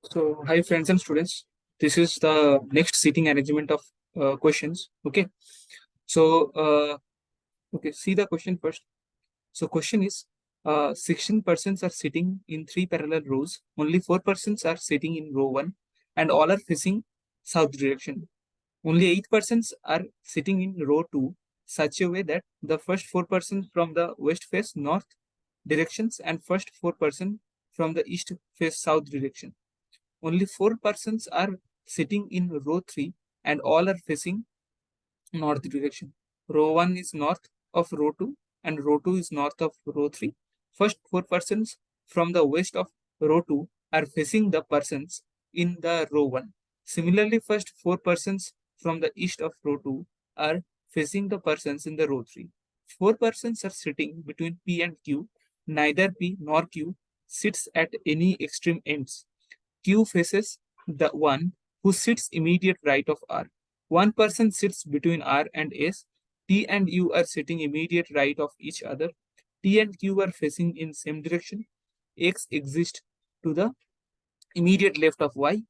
So, hi friends and students. This is the next seating arrangement of questions. Okay. So, okay, see the question first. So, question is, 16 persons are sitting in three parallel rows. Only four persons are sitting in row one, and all are facing south direction. Only eight persons are sitting in row two, such a way that the first four persons from the west face north directions, and first four persons from the east face south direction. Only four persons are sitting in row 3 and all are facing north direction. Row 1 is north of row 2 and row 2 is north of row 3. First four persons from the west of row 2 are facing the persons in the row 1. Similarly, first four persons from the east of row 2 are facing the persons in the row 3. Four persons are sitting between P and Q. Neither P nor Q sits at any extreme ends. Q faces the one who sits immediate right of R. One person sits between R and S. T and U are sitting immediate right of each other. T and Q are facing in same direction. X exists to the immediate left of Y.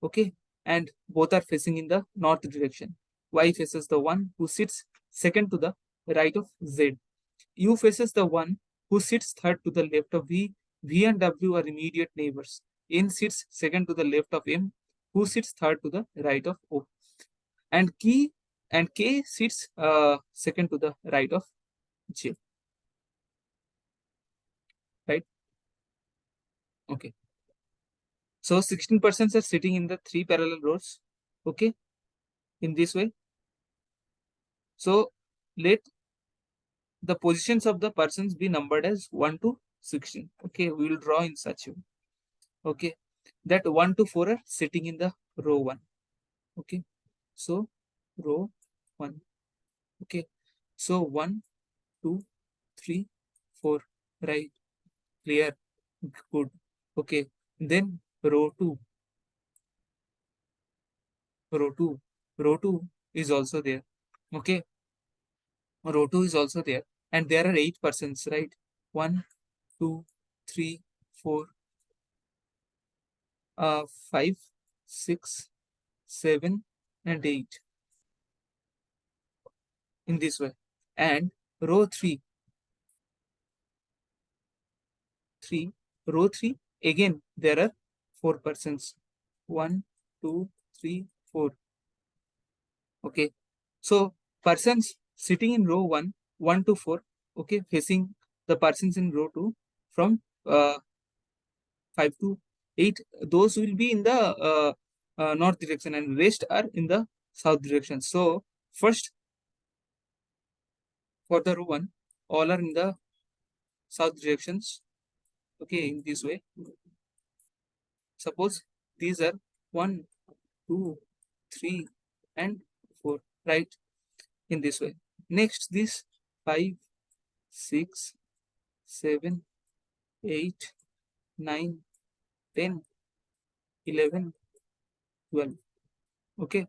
Okay. And both are facing in the north direction. Y faces the one who sits second to the right of Z. U faces the one who sits third to the left of V. V and W are immediate neighbors. N sits second to the left of M, who sits third to the right of O. And K sits second to the right of J. Right? Okay. So 16 persons are sitting in the three parallel rows. Okay. In this way. So let the positions of the persons be numbered as 1 to 16. Okay. We will draw in such a way. Okay. That 1 to 4 are sitting in the row 1. Okay. So row 1. Okay. So 1, 2, 3, 4. Right. Clear. Good. Okay. Then row 2. Row 2. Row 2 is also there. Okay. Row 2 is also there. And there are 8 persons, right? 1, 2, 3, 4, 5, 6, 7, and 8 in this way. And row 3, 3, row 3, again there are 4 persons. 1, 2, 3, 4. Okay. So persons sitting in row 1, 1 to 4, okay, facing the persons in row 2 from 5 to 8, those will be in the north direction and rest are in the south direction. So first for the row 1, all are in the south directions. Okay, in this way. Suppose these are 1, 2, 3, and 4, right? In this way. Next, this 5, 6, 7, 8, 9, 10, 11, 12. Okay.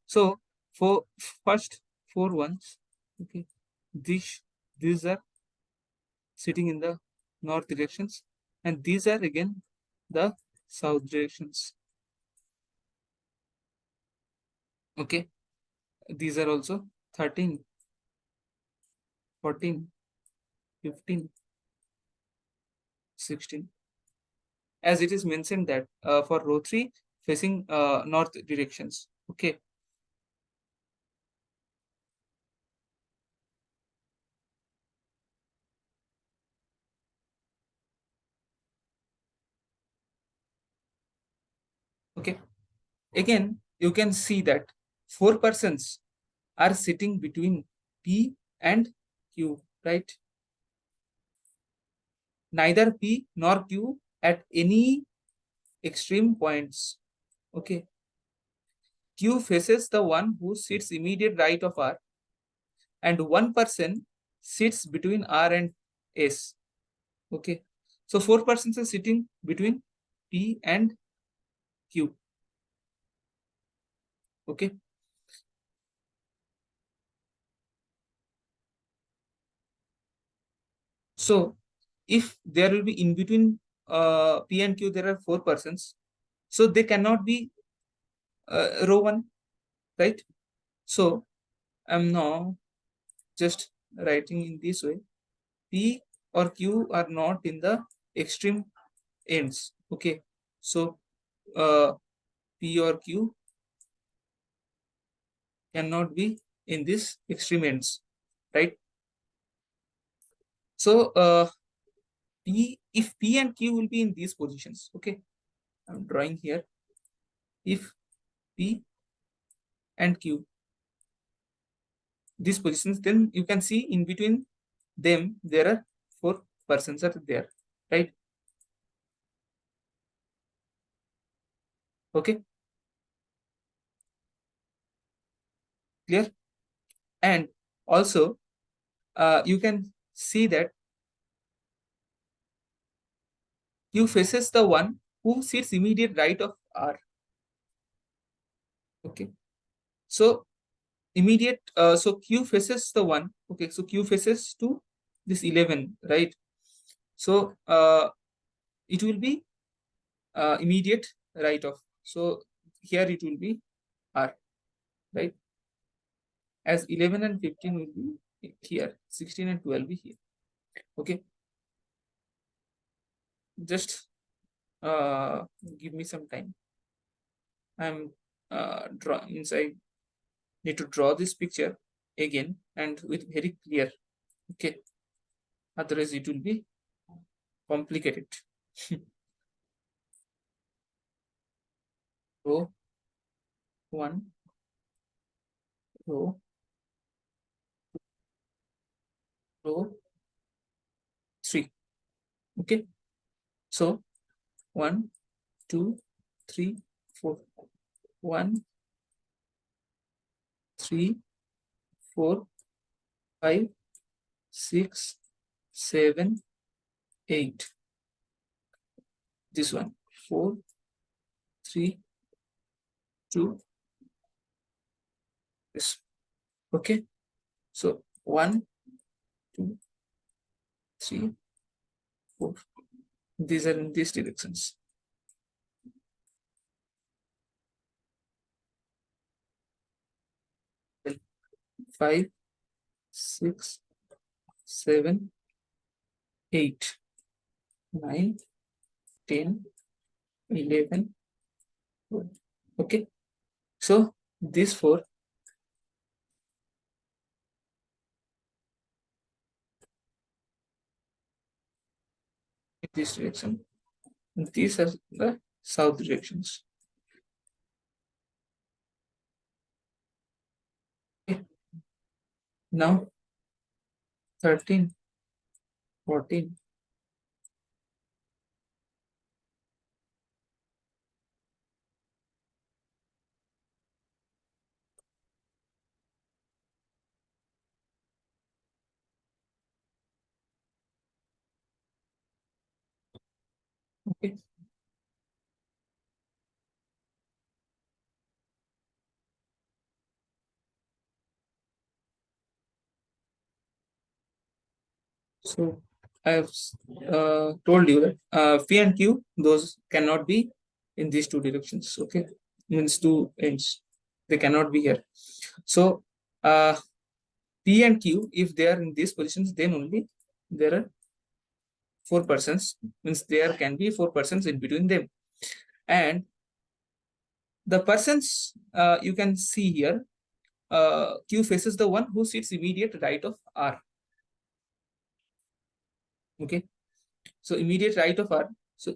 So for first four ones, okay, these are sitting in the north directions, and these are again the south directions. Okay. These are also 13, 14, 15, 16. As it is mentioned that for row 3 facing north directions. Okay. Okay. Again, you can see that four persons are sitting between P and Q, right? Neither P nor Q at any extreme points. Okay. Q faces the one who sits immediate right of R, and one person sits between R and S. Okay. So four persons are sitting between P and Q. Okay. So if there will be in between P and Q, there are four persons. So they cannot be row 1, right? So I'm now just writing in this way: P or Q are not in the extreme ends. Okay, so P or Q cannot be in this extreme ends, right? So if P and Q will be in these positions, okay, I'm drawing here. If P and Q these positions, then you can see in between them there are 4 persons are there, right? Okay, clear. And also you can see that Q faces the one who sits immediate right of R. Okay, so immediate so Q faces the one, okay, so Q faces to this 11, right? So it will be immediate right of, so here it will be R, right? As 11 and 15 will be here, 16 and 12 will be here. Okay, just give me some time. I'm draw means I need to draw this picture again and with very clear. Okay, otherwise it will be complicated. Row 1, row, row 3. Okay, so 1, 2, 3, 4. 1, 3, 4, 5, 6, 7, 8. This one 4, 3, 2. This. Okay, so 1, 2, 3, 4. These are in these directions. 5, 6, 7, 8, 9, 10, 11, 12. Okay, so these 4 in this direction, and these are the south directions. Okay. Now 13, 14. Okay, so I have told you that P and Q, those cannot be in these 2 directions. Okay, means 2 ends, they cannot be here. So P and Q, if they are in these positions, then only there are 4 persons, means there can be 4 persons in between them. And the persons you can see here, Q faces the one who sits immediate right of R. Okay, so immediate right of R. So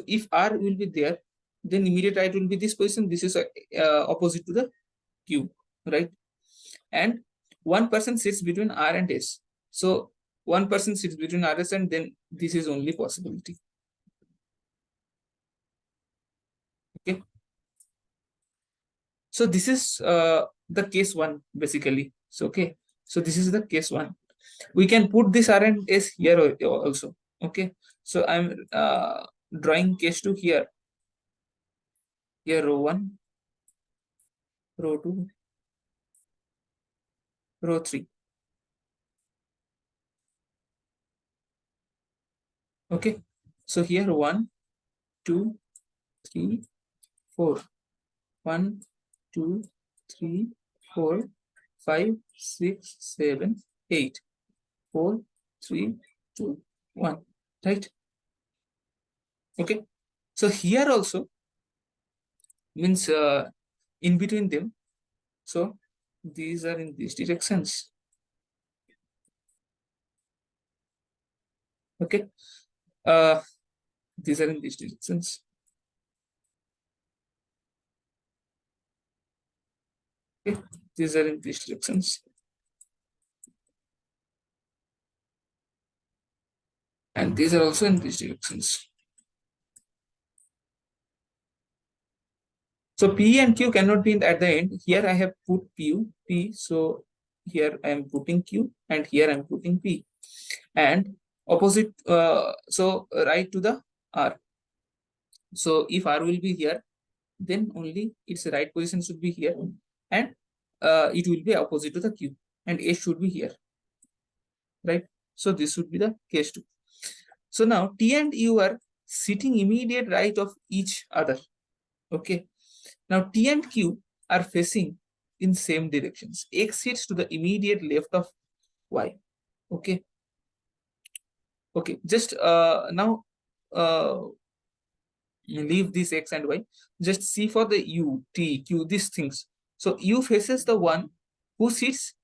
if R will be there, then immediate right will be this position. This is opposite to the Q, right? And one person sits between R and S. So one person sits between RS, and then this is only possibility. Okay, so this is the case 1 basically. So okay, so this is the case 1. We can put this R and S here also. Okay, so I'm drawing case 2 here. Here row 1, row 2, row 3. Okay, so here 1, 2, 3, 4. 1, 2, 3, 4, 5, 6, 7, 8. 4, 3, 2, 1. Right? Okay. So here also means in between them. So these are in these directions. Okay. These are in these directions. Okay. These are in these directions. And these are also in these directions. So P and Q cannot be at the end. Here I have put P. So here I am putting Q and here I am putting P. And opposite, so right to the R. So if R will be here, then only its right position should be here. And it will be opposite to the Q. And S should be here. Right? So this should be the case 2. So now T and U are sitting immediate right of each other. Okay. Now T and Q are facing in same directions. X sits to the immediate left of Y. Okay. Okay. Just now leave this X and Y. Just see for the U, T, Q, these things. So U faces the one who sits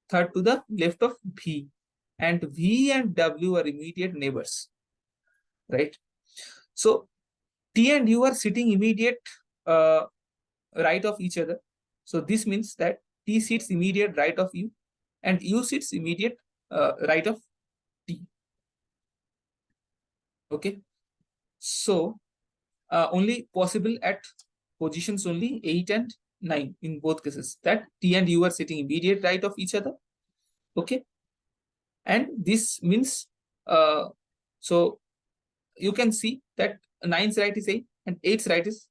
third to the left of V. And V and W are immediate neighbors. Right? So T and U are sitting immediate right of each other. So this means that T sits immediate right of U and U sits immediate right of T. Okay. So only possible at positions only 8 and 9 in both cases, that T and U are sitting immediate right of each other. Okay. And this means so you can see that 9's right is 8 and 8's right is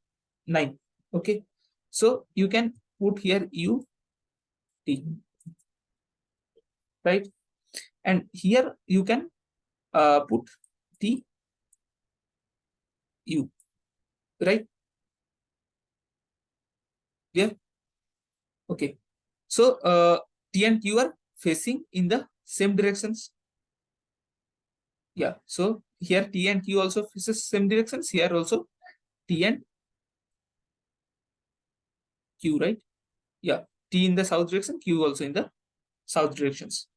9. Okay. So you can put here U T. Right? And here you can put T U. Right? Yeah. Okay. So T and Q are facing in the same directions. Yeah. So here T and Q also faces same directions. Here also T and Q, right? Yeah. T in the south direction, Q also in the south directions.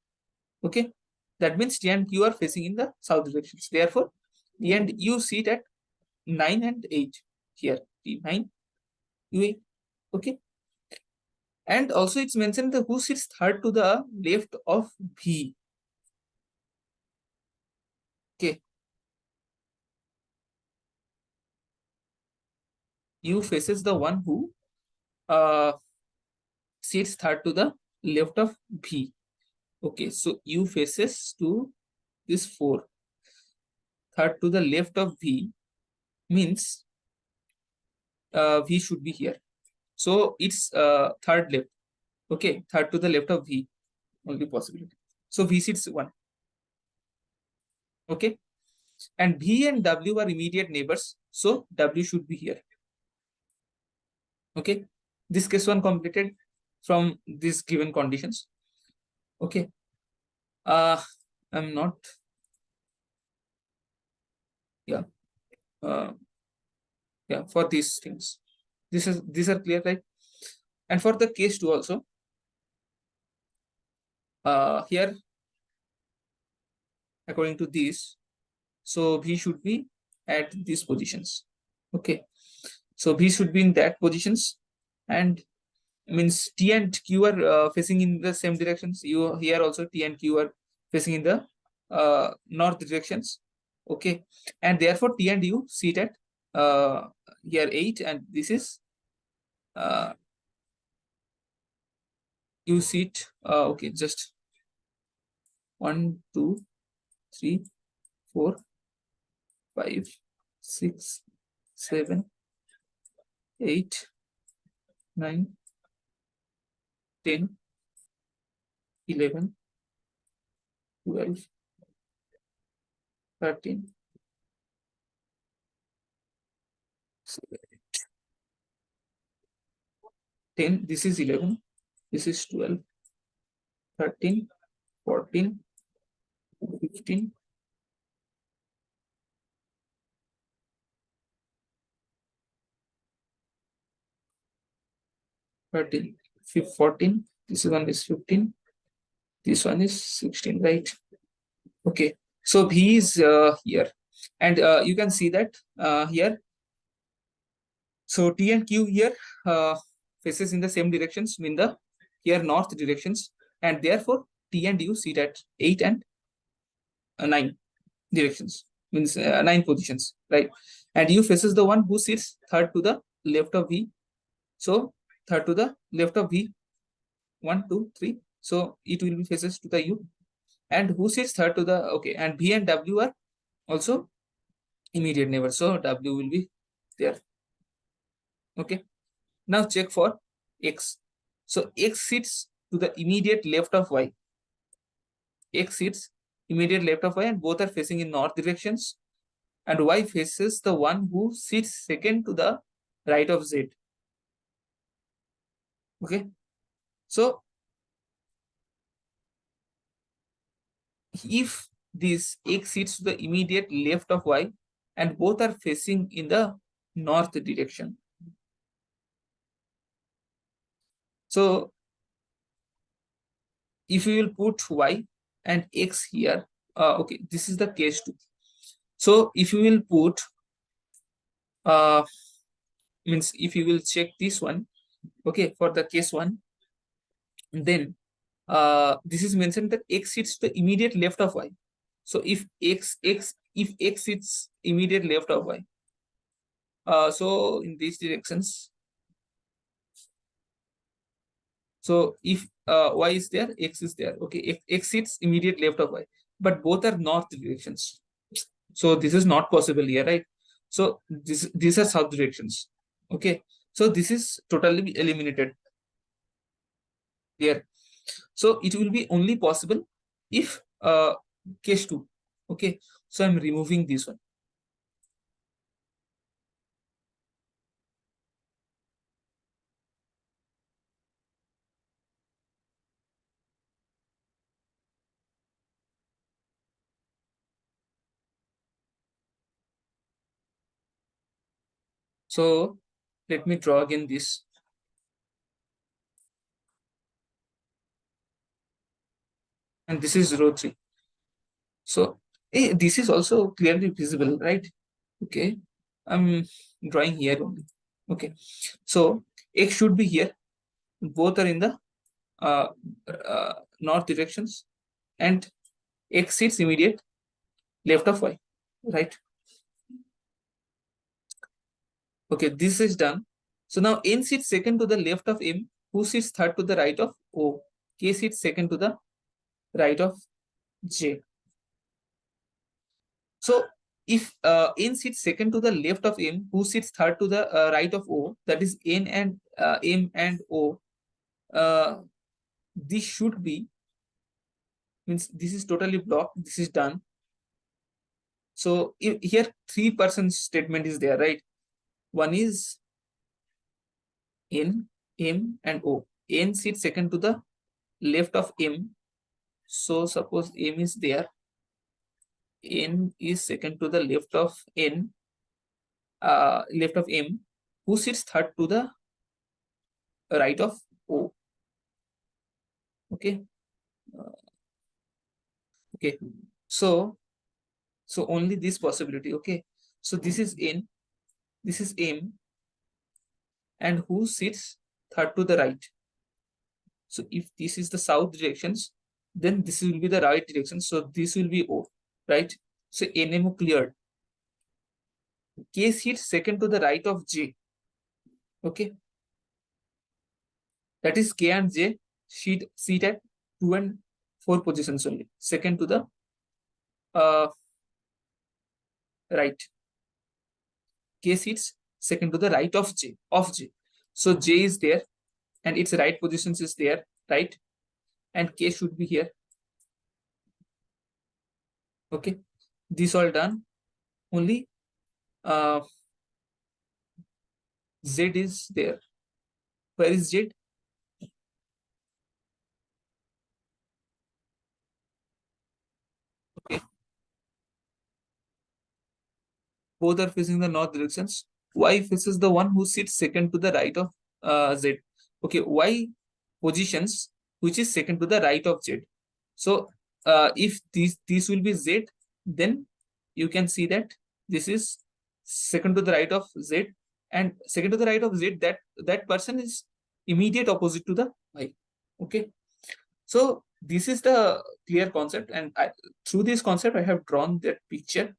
Okay. That means T and Q are facing in the south directions. Therefore, T and U sit at 9 and 8 here. T9, U8. Okay. And also it's mentioned the who sits third to the left of V. Okay. U faces the one who uh, sits third to the left of V. Okay, so U faces to this 4. Third to the left of V means V should be here. So it's third left. Okay, third to the left of V, only possibility. So V sits 1. Okay, and V and W are immediate neighbors. So W should be here. Okay, this case 1 completed from these given conditions. Okay, I'm not, yeah, yeah, for these things. These are clear, right? And for the case 2 also, here according to this, so V should be at these positions. Okay, so V should be in that positions, and means T and Q are facing in the same directions. You here also T and Q are facing in the north directions. Okay, and therefore T and U sit at here 8, and this is you sit okay, just 1, 2, 3, 4, 5, 6, 7, 8, 9, 10, 11, 12, 13, 7. 10, this is 11, this is 12, 13, 14, 15, 13, 14, this one is 15, this one is 16, right? Okay, so V is here, and you can see that here. So T and Q here faces in the same directions, mean the here north directions, and therefore T and U sit at 8 and 9 directions, means 9 positions, right? And U faces the one who sits third to the left of V. So third to the left of V, 1, 2, 3. So it will be faces to the U, and who sits third to the, okay, and V and W are also immediate neighbors. So W will be there. Okay. Now check for X. So X sits to the immediate left of Y. X sits immediate left of Y, and both are facing in north directions. And Y faces the one who sits second to the right of Z. Okay. So if this X sits to the immediate left of Y, and both are facing in the north direction. So if we will put Y and X here, okay, this is the case 2. So if you will put means if you will check this one, okay, for the case 1, then this is mentioned that X sits to the immediate left of Y. So if X sits immediate left of Y, so in these directions, so if Y is there, X is there. Okay, if X sits immediate left of Y, but both are north directions. So this is not possible here, right? So these are south directions. Okay, so this is totally eliminated here. So it will be only possible if case 2. Okay, so I'm removing this one. So let me draw again this. And this is row 3. So this is also clearly visible, right? Okay, I'm drawing here only. Okay, so X should be here. Both are in the north directions, and X sits immediate left of Y, right? Okay, this is done. So now N sits second to the left of M, who sits third to the right of O. K sits second to the right of J. So if N sits second to the left of M, who sits third to the right of O, that is N and M and O, this should be, means this is totally blocked, this is done. So here 3% statement is there, right? One is N, M and O. N sits second to the left of M. So suppose M is there. N is second to the left of N, left of M, who sits third to the right of O. Okay. Okay. So only this possibility. Okay. So this is N, this is M, and who sits third to the right. So if this is the south directions, then this will be the right direction. So this will be O, right? So NMO cleared. K sits second to the right of J. Okay. That is K and J seat at 2 and 4 positions only. Second to the right. K sits second to the right of J. So J is there, and its right positions is there, right? And K should be here. Okay. This all done. Only Z is there. Where is Z? Okay, both are facing the north directions. Y faces the one who sits second to the right of Z. Okay, Y positions which is second to the right of Z. So if this will be Z, then you can see that this is second to the right of Z, and second to the right of Z, that person is immediate opposite to the Y. Okay, so this is the clear concept, and through this concept I have drawn that picture.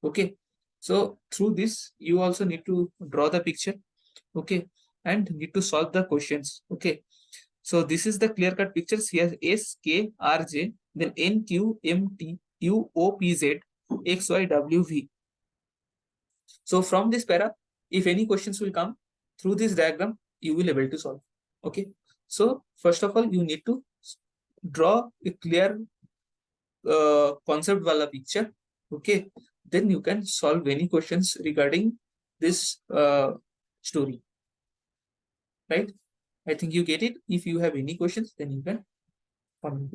Okay, so through this you also need to draw the picture. Okay, and need to solve the questions. Okay, so this is the clear cut pictures here: S K R J, then N Q M T U O P Z X Y W V. So from this para, if any questions will come through this diagram, you will able to solve. Okay, so first of all you need to draw a clear concept wala picture. Okay, then you can solve any questions regarding this story, right? I think you get it. If you have any questions, then you can comment.